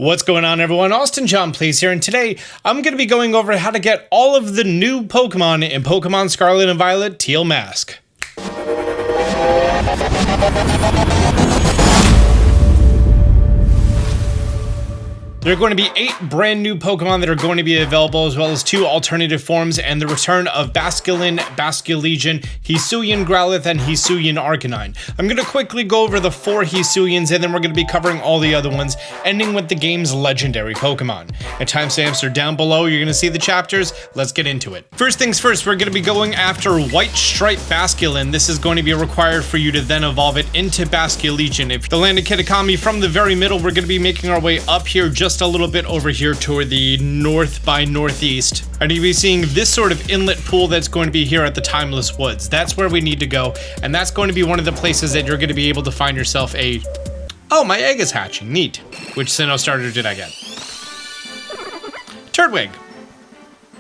What's going on, everyone? Austin John Plays here, and today I'm going to be going over how to get all of the new Pokemon in Pokemon Scarlet and Violet Teal Mask. There are going to be 8 brand new Pokemon that are going to be available, as well as 2 alternative forms, and the return of Basculin, Basculegion, Hisuan Growlithe, and Hisuan Arcanine. I'm going to quickly go over the 4 Hisuians, and then we're going to be covering all the other ones, ending with the game's legendary Pokemon. And timestamps are down below. You're going to see the chapters. Let's get into it. First things first, we're going to be going after White Stripe Basculin. This is going to be required for you to then evolve it into Basculegion. If the land of Kitakami from the very middle, we're going to be making our way up here just a little bit over here toward the north by northeast. And you'll be seeing this sort of inlet pool that's going to be here at the Timeless Woods. That's where we need to go, and that's going to be one of the places that you're going to be able to find yourself a... Oh, my egg is hatching. Neat. Which Sinnoh starter did I get? Turtwig.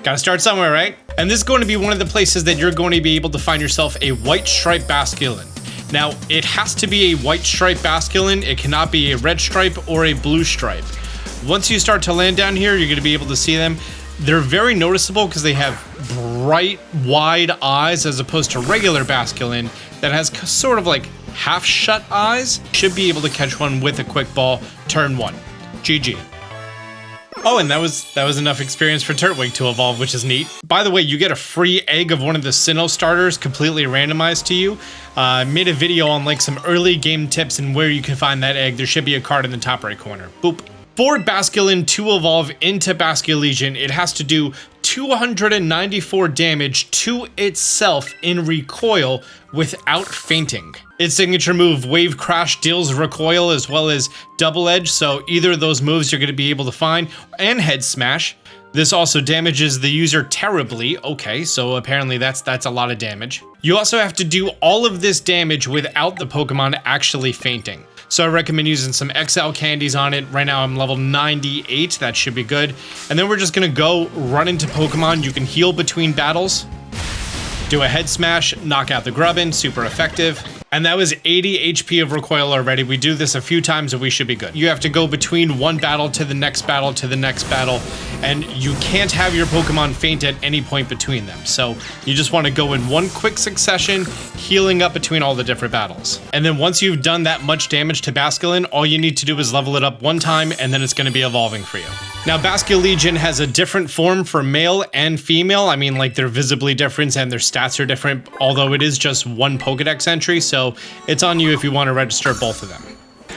Gotta start somewhere, right? And this is going to be one of the places that you're going to be able to find yourself a White Stripe Basculin. Now, it has to be a White Stripe Basculin. It cannot be a red stripe or a blue stripe. Once you start to land down here, you're going to be able to see them. They're very noticeable because they have bright, wide eyes as opposed to regular Basculin that has sort of like half-shut eyes. Should be able to catch one with a quick ball. Turn 1. GG. Oh, and that was enough experience for Turtwig to evolve, which is neat. By the way, you get a free egg of one of the Sinnoh starters completely randomized to you. I made a video on like some early game tips and where you can find that egg. There should be a card in the top right corner. Boop. For Basculin to evolve into Basculegion, it has to do 294 damage to itself in recoil without fainting. Its signature move, Wave Crash, deals recoil as well as Double Edge, so either of those moves you're going to be able to find, and Head Smash. This also damages the user terribly. Okay, so apparently that's a lot of damage. You also have to do all of this damage without the Pokemon actually fainting. So I recommend using some XL candies on it. Right now I'm level 98, that should be good. And then we're just gonna go run into Pokemon. You can heal between battles, do a head smash, knock out the Grubbin, super effective. And that was 80 HP of recoil already. We do this a few times and we should be good. You have to go between one battle to the next battle to the next battle, and you can't have your Pokemon faint at any point between them. So you just want to go in one quick succession, healing up between all the different battles. And then once you've done that much damage to Basculin, all you need to do is level it up one time, and then it's going to be evolving for you. Now, Basculegion has a different form for male and female. I mean, like, they're visibly different and their stats are different, although it is just one Pokedex entry, so it's on you if you want to register both of them.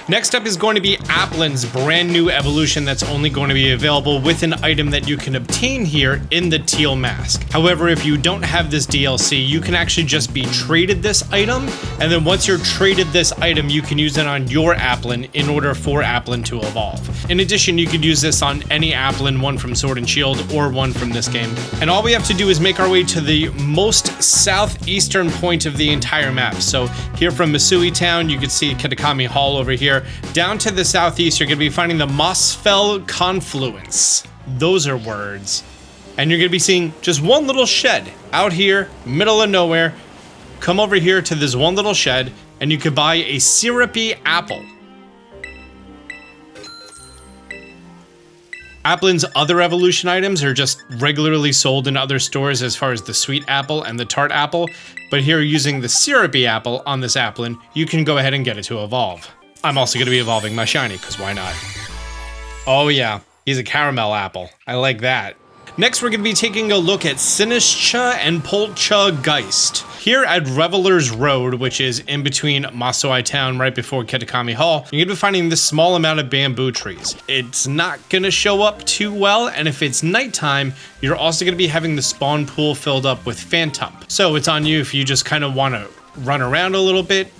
Next up is going to be Applin's brand new evolution that's only going to be available with an item that you can obtain here in the Teal Mask. However, if you don't have this DLC, you can actually just be traded this item, and then once you're traded this item, you can use it on your Applin in order for Applin to evolve. In addition, you could use this on any Applin, one from Sword and Shield or one from this game. And all we have to do is make our way to the most southeastern point of the entire map. So here from Misui Town, you can see Kitakami Hall over here. Down to the southeast, you're going to be finding the Mossfell Confluence. Those are words. And you're going to be seeing just one little shed out here, middle of nowhere. Come over here to this one little shed, and you could buy a Syrupy apple. Applin's other evolution items are just regularly sold in other stores as far as the sweet apple and the tart apple. But here, using the Syrupy apple on this Applin, you can go ahead and get it to evolve. I'm also going to be evolving my shiny, because why not? Oh yeah, he's a caramel apple. I like that. Next, we're going to be taking a look at Sinistcha and Poltchageist. Here at Revelers Road, which is in between Masoi Town right before Kitakami Hall, you're going to be finding this small amount of bamboo trees. It's not going to show up too well, and if it's nighttime, you're also going to be having the spawn pool filled up with Phantom. So it's on you if you just kind of want to run around a little bit,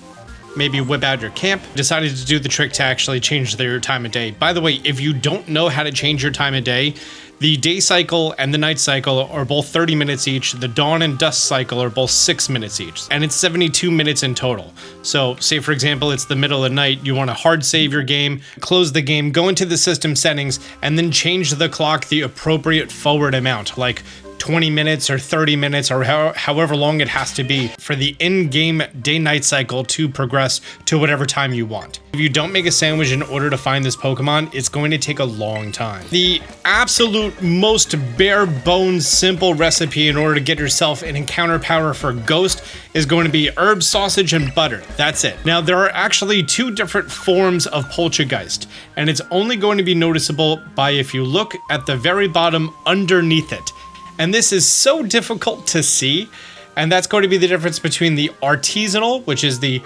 maybe whip out your camp. Decided to do the trick to actually change their time of day. By the way, if you don't know how to change your time of day, the day cycle and the night cycle are both 30 minutes each. The dawn and dusk cycle are both 6 minutes each, and it's 72 minutes in total. So say, for example, it's the middle of the night, you want to hard save your game, close the game, go into the system settings, and then change the clock the appropriate forward amount, like 20 minutes or 30 minutes or however long it has to be for the in-game day-night cycle to progress to whatever time you want. If you don't make a sandwich in order to find this Pokemon, it's going to take a long time. The absolute most bare bones simple recipe in order to get yourself an encounter power for Ghost is going to be herb, sausage, and butter. That's it. Now, there are actually two different forms of Poltchageist, and it's only going to be noticeable by if you look at the very bottom underneath it. And this is so difficult to see, and that's going to be the difference between the artisanal, which is the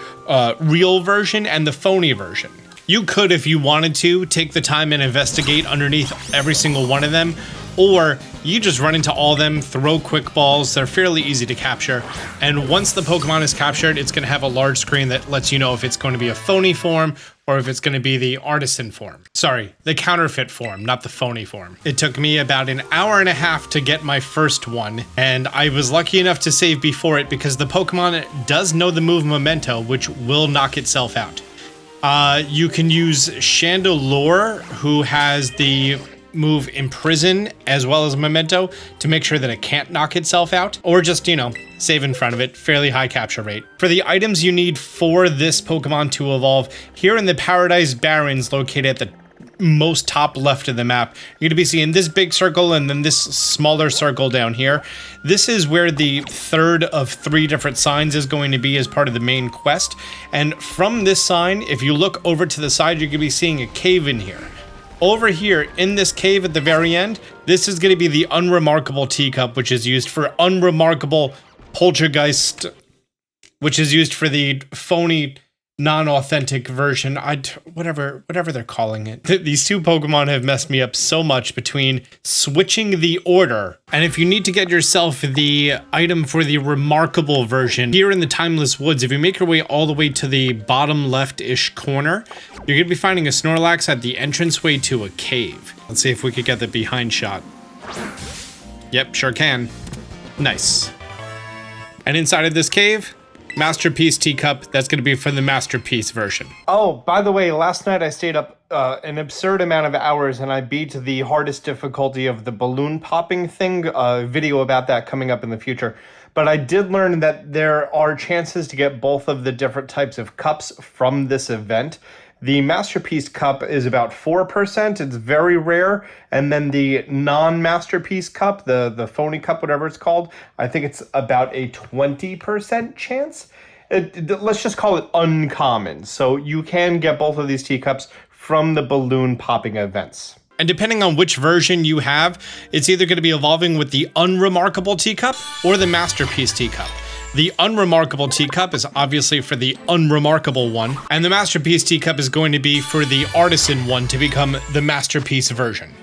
real version, and the phony version. You could, if you wanted to, take the time and investigate underneath every single one of them, or you just run into all of them, throw quick balls. They're fairly easy to capture, and once the Pokemon is captured, it's going to have a large screen that lets you know if it's going to be a phony form or if it's going to be the Artisan form. Sorry, the counterfeit form, not the phony form. It took me about an hour and a half to get my first one, and I was lucky enough to save before it because the Pokemon does know the move Memento, which will knock itself out. You can use Chandelure, who has the move Imprison as well as Memento to make sure that it can't knock itself out, or just, you know, save in front of it. Fairly high capture rate. For the items you need for this Pokemon to evolve, here in the Paradise Barrens located at the most top left of the map, you're going to be seeing this big circle and then this smaller circle down here. This is where the third of 3 different signs is going to be as part of the main quest. And from this sign, if you look over to the side, you're going to be seeing a cave in here. Over here in this cave at the very end, this is going to be the Unremarkable Teacup, which is used for Unremarkable Poltchageist, which is used for the phony, non-authentic version. Whatever they're calling it. These two Pokemon have messed me up so much between switching the order. And if you need to get yourself the item for the Remarkable version, here in the Timeless Woods, if you make your way all the way to the bottom left-ish corner, you're going to be finding a Snorlax at the entranceway to a cave. Let's see if we could get the behind shot. Yep, sure can. Nice. And inside of this cave, Masterpiece Teacup. That's going to be for the Masterpiece version. Oh, by the way, last night I stayed up an absurd amount of hours and I beat the hardest difficulty of the balloon popping thing. Video about that coming up in the future. But I did learn that there are chances to get both of the different types of cups from this event. The Masterpiece Cup is about 4%. It's very rare. And then the non-Masterpiece Cup, the phony cup, whatever it's called, I think it's about a 20% chance. Let's just call it uncommon. So you can get both of these teacups from the balloon popping events. And depending on which version you have, it's either going to be evolving with the Unremarkable Teacup or the Masterpiece Teacup. The Unremarkable Teacup is obviously for the Unremarkable one, and the Masterpiece Teacup is going to be for the Artisan one to become the Masterpiece version.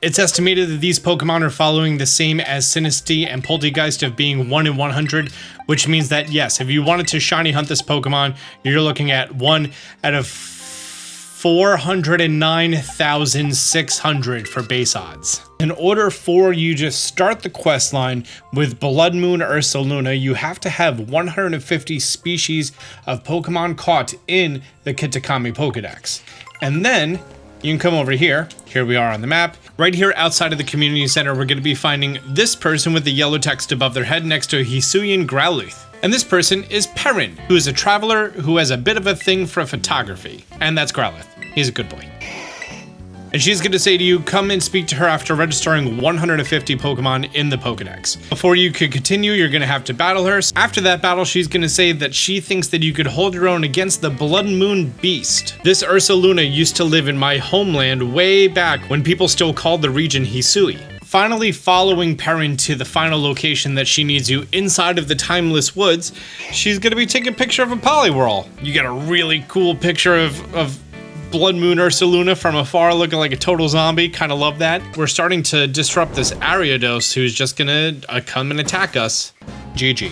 It's estimated that these Pokemon are following the same as Sinistcha and Poltchageist of being 1 in 100, which means that yes, if you wanted to shiny hunt this Pokemon, you're looking at 1 out of 409,600 for base odds. In order for you to start the quest line with Bloodmoon Ursaluna, you have to have 150 species of Pokemon caught in the Kitakami Pokedex. And then you can come over here. Here we are on the map. Right here outside of the community center, we're going to be finding this person with the yellow text above their head next to a Hisuan Growlithe. And this person is Perrin, who is a traveler who has a bit of a thing for photography. And that's Growlithe. He's a good boy. And she's going to say to you, come and speak to her after registering 150 Pokemon in the Pokedex. Before you could continue, you're going to have to battle her. After that battle, she's going to say that she thinks that you could hold your own against the Bloodmoon Beast. This Ursaluna used to live in my homeland way back when people still called the region Hisui. Finally following Perrin to the final location that she needs you inside of the Timeless Woods, she's going to be taking a picture of a Poliwhirl. You get a really cool picture of Bloodmoon Ursaluna from afar looking like a total zombie. Kind of love that. We're starting to disrupt this Ariados who's just gonna come and attack us. GG.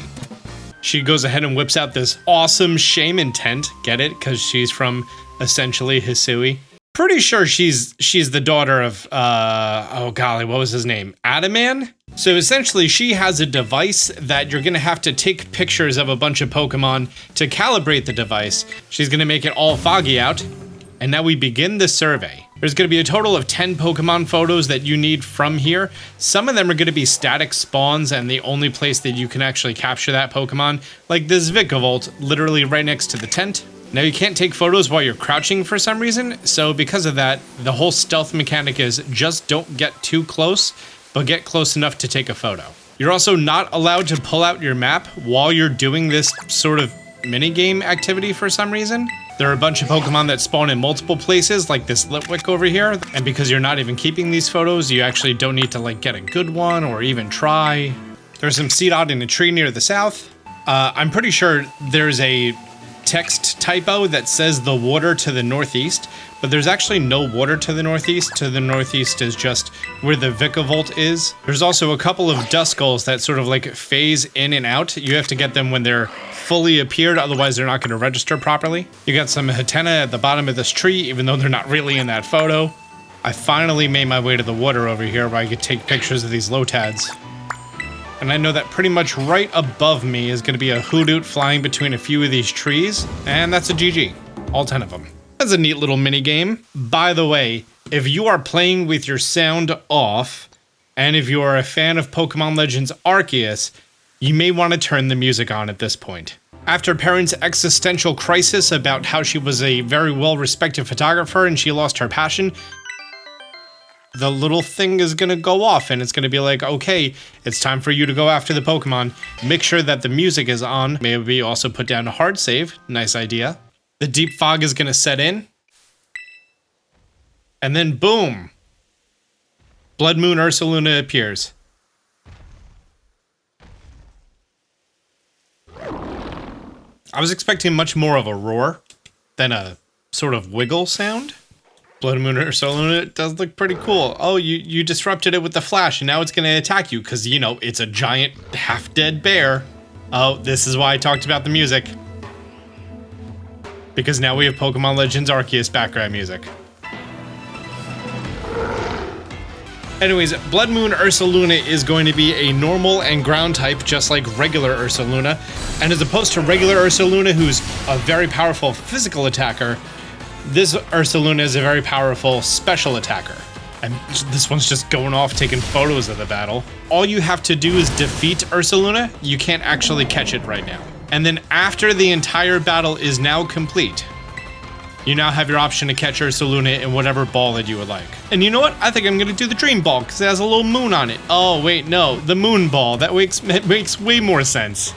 She goes ahead and whips out this awesome shaman tent. Get it? Because she's from essentially Hisui. Pretty sure she's the daughter of, oh golly, what was his name? Adaman? So essentially she has a device that you're gonna have to take pictures of a bunch of Pokemon to calibrate the device. She's gonna make it all foggy out. And now we begin the survey. There's going to be a total of 10 Pokemon photos that you need from here. Some of them are going to be static spawns and the only place that you can actually capture that Pokemon, like this Vikavolt, literally right next to the tent. Now you can't take photos while you're crouching for some reason, so because of that, the whole stealth mechanic is just don't get too close, but get close enough to take a photo. You're also not allowed to pull out your map while you're doing this sort of minigame activity for some reason. There are a bunch of Pokemon that spawn in multiple places, like this Litwick over here, and because you're not even keeping these photos, you actually don't need to like get a good one or even try. There's some Seedot in a tree near the south. I'm pretty sure there's a text typo that says the water to the northeast, but there's actually no water to the northeast. To the northeast is just where the Vikavolt is. There's also a couple of Duskulls that sort of like phase in and out. You have to get them when they're fully appeared, otherwise they're not going to register properly. You got some Hatena at the bottom of this tree, even though they're not really in that photo. I finally made my way to the water over here where I could take pictures of these Lotads. And I know that pretty much right above me is going to be a Hoothoot flying between a few of these trees, and that's a GG. All 10 of them. That's a neat little mini game. By the way, if you are playing with your sound off, and if you are a fan of Pokemon Legends Arceus, you may want to turn the music on at this point. After Perrin's existential crisis about how she was a very well-respected photographer and she lost her passion, the little thing is going to go off and it's going to be like, okay, it's time for you to go after the Pokemon. Make sure that the music is on. Maybe also put down a hard save. Nice idea. The deep fog is going to set in. And then boom. Bloodmoon Ursaluna appears. I was expecting much more of a roar than a sort of wiggle sound. Bloodmoon Ursaluna does look pretty cool. Oh, you disrupted it with the flash and now it's going to attack you because, you know, it's a giant half-dead bear. Oh, this is why I talked about the music. Because now we have Pokemon Legends Arceus background music. Anyways, Bloodmoon Ursaluna is going to be a normal and ground type, just like regular Ursaluna. And as opposed to regular Ursaluna, who's a very powerful physical attacker, this Ursaluna is a very powerful special attacker. And this one's just going off taking photos of the battle. All you have to do is defeat Ursaluna. You can't actually catch it right now. And then after the entire battle is now complete, you now have your option to catch Ursaluna in whatever ball that you would like. And you know what? I think I'm gonna do the Dream Ball because it has a little moon on it. Oh wait, no, the Moon Ball. That makes way more sense.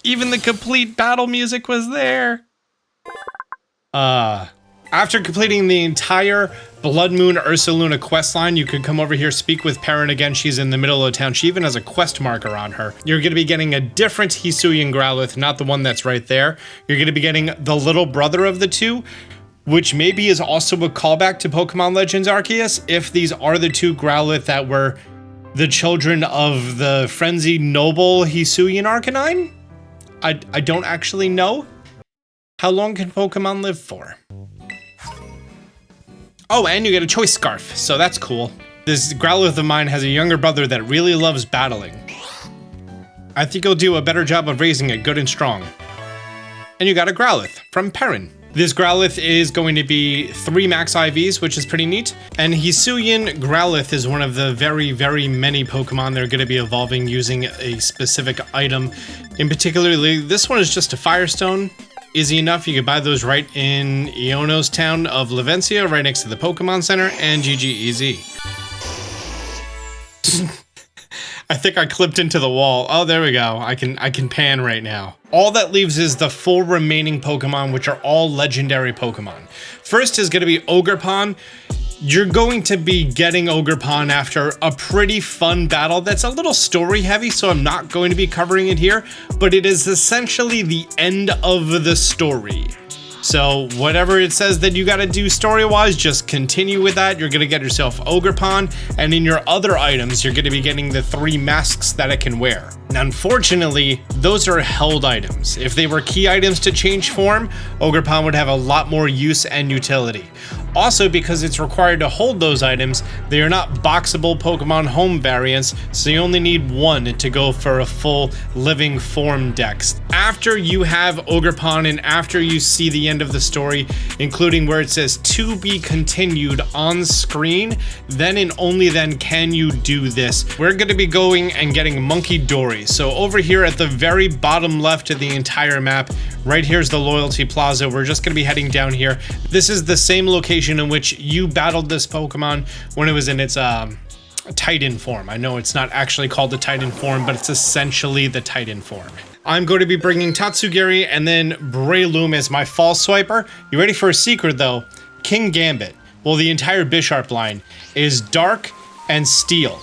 Even the complete battle music was there. After completing the entire Bloodmoon Ursaluna questline, you could come over here, speak with Perrin again. She's in the middle of town. She even has a quest marker on her. You're going to be getting a different Hisuian Growlithe, not the one that's right there. You're going to be getting the little brother of the two, which maybe is also a callback to Pokemon Legends Arceus, if these are the two Growlithe that were the children of the frenzied noble Hisuian Arcanine. I don't actually know. How long can Pokemon live for? Oh, and you get a choice scarf, so that's cool. This Growlithe of mine has a younger brother that really loves battling. I think he'll do a better job of raising it good and strong. And you got a Growlithe from Perrin. This Growlithe is going to be 3 max IVs, which is pretty neat. And Hisuian Growlithe is one of the very, very many Pokemon that are going to be evolving using a specific item. In particular, this one is just a Firestone. Easy enough, you can buy those right in Iono's town of Lavencia, right next to the Pokemon Center, and GG easy. I think I clipped into the wall. Oh, there we go. I can pan right now. All that leaves is the 4 remaining Pokemon, which are all legendary Pokemon. First is going to be Ogerpon. You're going to be getting Ogerpon after a pretty fun battle that's a little story heavy, so I'm not going to be covering it here, but it is essentially the end of the story. So whatever it says that you got to do story-wise, just continue with that. You're going to get yourself Ogerpon, and in your other items, you're going to be getting the 3 masks that it can wear. Now, unfortunately, those are held items. If they were key items to change form, Ogerpon would have a lot more use and utility. Also, because it's required to hold those items, they are not boxable Pokemon home variants, so you only need one to go for a full living form dex. After you have Ogerpon and after you see the end of the story, including where it says to be continued on screen, then and only then can you do this. We're going to be going and getting Munkidory. So over here at the very bottom left of the entire map, right here's the Loyalty Plaza. We're just going to be heading down here. This is the same location in which you battled this Pokemon when it was in its Titan form. I know it's not actually called the Titan form, but it's essentially the Titan form. I'm going to be bringing Tatsugiri and then Breloom as my false swiper. You ready for a secret though? King Gambit, well, the entire Bisharp line is Dark and Steel.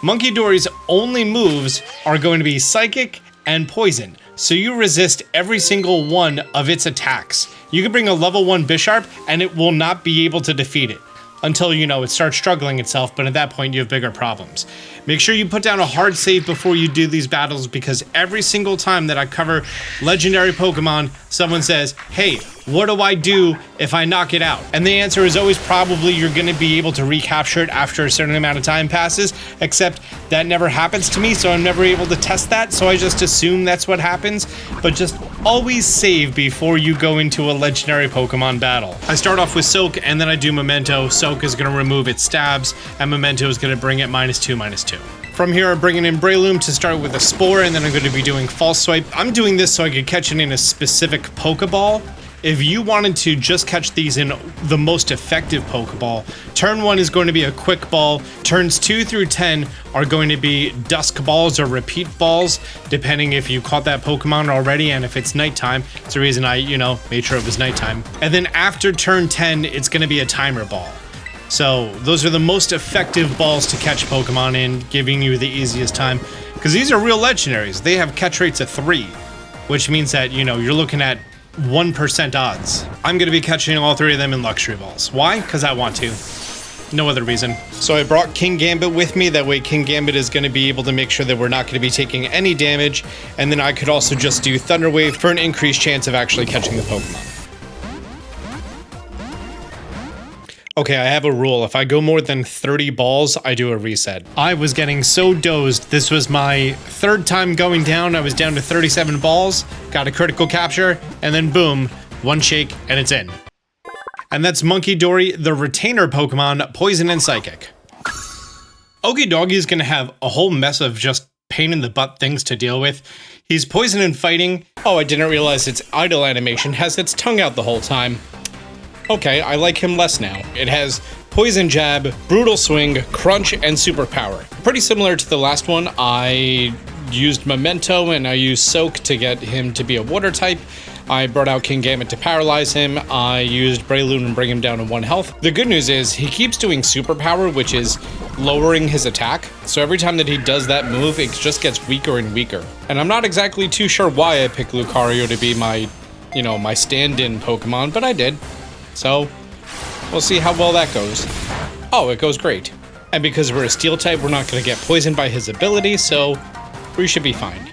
Munkidory's only moves are going to be Psychic and Poison, so you resist every single one of its attacks. You can bring a level 1 Bisharp and it will not be able to defeat it until, you know, it starts struggling itself, but at that point you have bigger problems. Make sure you put down a hard save before you do these battles, because every single time that I cover legendary Pokemon, someone says, hey, what do I do if I knock it out? And the answer is always probably you're going to be able to recapture it after a certain amount of time passes, except that never happens to me, so I'm never able to test that, so I just assume that's what happens. But just always save before you go into a legendary Pokemon battle. I start off with Soak, and then I do Memento. Soak is going to remove its stabs, and Memento is going to bring it -2/-2. From here, I'm bringing in Breloom to start with a Spore, and then I'm going to be doing False Swipe. I'm doing this so I could catch it in a specific Pokeball. If you wanted to just catch these in the most effective Pokeball, turn 1 is going to be a Quick Ball. Turns 2 through 10 are going to be Dusk Balls or Repeat Balls, depending if you caught that Pokemon already and if it's nighttime. It's the reason I, made sure it was nighttime. And then after turn 10, it's going to be a Timer Ball. So those are the most effective balls to catch Pokemon in, giving you the easiest time. Because these are real legendaries. They have catch rates of 3, which means that, you're looking at 1% odds. I'm going to be catching all 3 of them in Luxury Balls. Why? Because I want to. No other reason. So I brought King Gambit with me. That way King Gambit is going to be able to make sure that we're not going to be taking any damage. And then I could also just do Thunder Wave for an increased chance of actually catching the Pokemon. Okay, I have a rule. If I go more than 30 balls, I do a reset. I was getting so dozed. This was my 3rd time going down. I was down to 37 balls, got a critical capture, and then boom, 1 shake, and it's in. And that's Munkidory, the retainer Pokemon, Poison and Psychic. Okidogi is going to have a whole mess of just pain in the butt things to deal with. He's Poison and Fighting. Oh, I didn't realize its idle animation has its tongue out the whole time. Okay, I like him less now. It has Poison Jab, Brutal Swing, Crunch, and Superpower. Pretty similar to the last one. I used Memento and I used Soak to get him to be a water type. I brought out King Gambit to paralyze him. I used Breloom and bring him down to 1 health. The good news is he keeps doing Superpower, which is lowering his attack. So every time that he does that move, it just gets weaker and weaker. And I'm not exactly too sure why I picked Lucario to be my, my stand-in Pokemon, but I did. So, we'll see how well that goes. Oh, it goes great. And because we're a Steel type, we're not going to get poisoned by his ability, so we should be fine.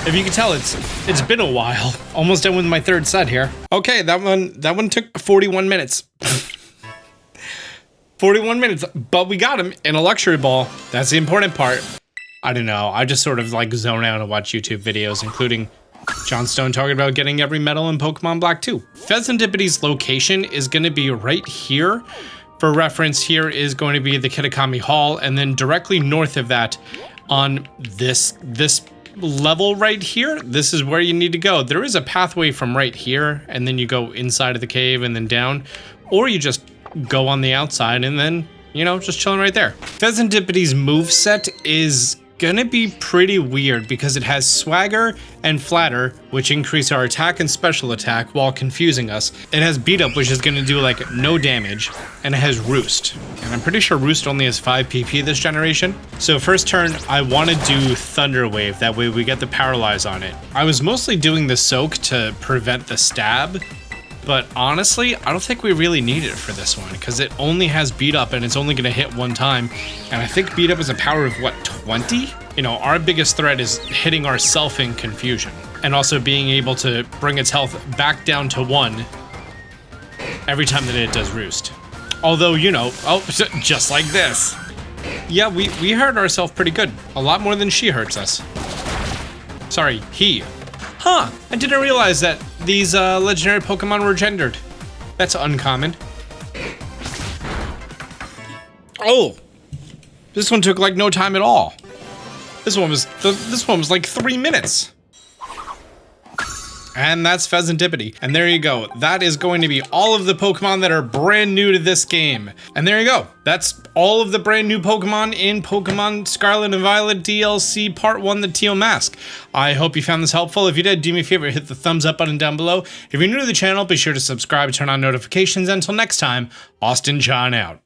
If you can tell, it's been a while. Almost done with my 3rd set here. Okay, that one took 41 minutes. 41 minutes, but we got him in a Luxury Ball. That's the important part. I don't know, I just sort of zone out and watch YouTube videos, including John Stone talking about getting every medal in Pokemon Black 2. Fezandipiti's location is going to be right here. For reference, here is going to be the Kitakami Hall, and then directly north of that on this level right here, this is where you need to go. There is a pathway from right here, and then you go inside of the cave and then down, or you just go on the outside and then, just chilling right there. Fezandipiti's moveset is gonna be pretty weird because it has Swagger and Flatter, which increase our attack and special attack while confusing us. It has Beat Up, which is gonna do no damage, and it has Roost. And I'm pretty sure Roost only has 5 PP this generation. So first turn, I wanna do Thunder Wave, that way we get the Paralyze on it. I was mostly doing the Soak to prevent the stab, But honestly, I don't think we really need it for this one because it only has beat up and it's only going to hit one time. And I think beat up is a power of what, 20? You know, our biggest threat is hitting ourself in confusion and also being able to bring its health back down to 1 every time that it does roost. Although, you know, oh, just like this. Yeah, we hurt ourselves pretty good. A lot more than she hurts us. Sorry, he. Huh, I didn't realize that these legendary Pokemon were gendered. That's uncommon. Oh, this one took like no time at all. This one was like 3 minutes. And that's Fezandipiti. And there you go. That is going to be all of the Pokemon that are brand new to this game. And there you go. That's all of the brand new Pokemon in Pokemon Scarlet and Violet DLC Part 1, the Teal Mask. I hope you found this helpful. If you did, do me a favor, hit the thumbs up button down below. If you're new to the channel, be sure to subscribe, turn on notifications. Until next time, Austin John out.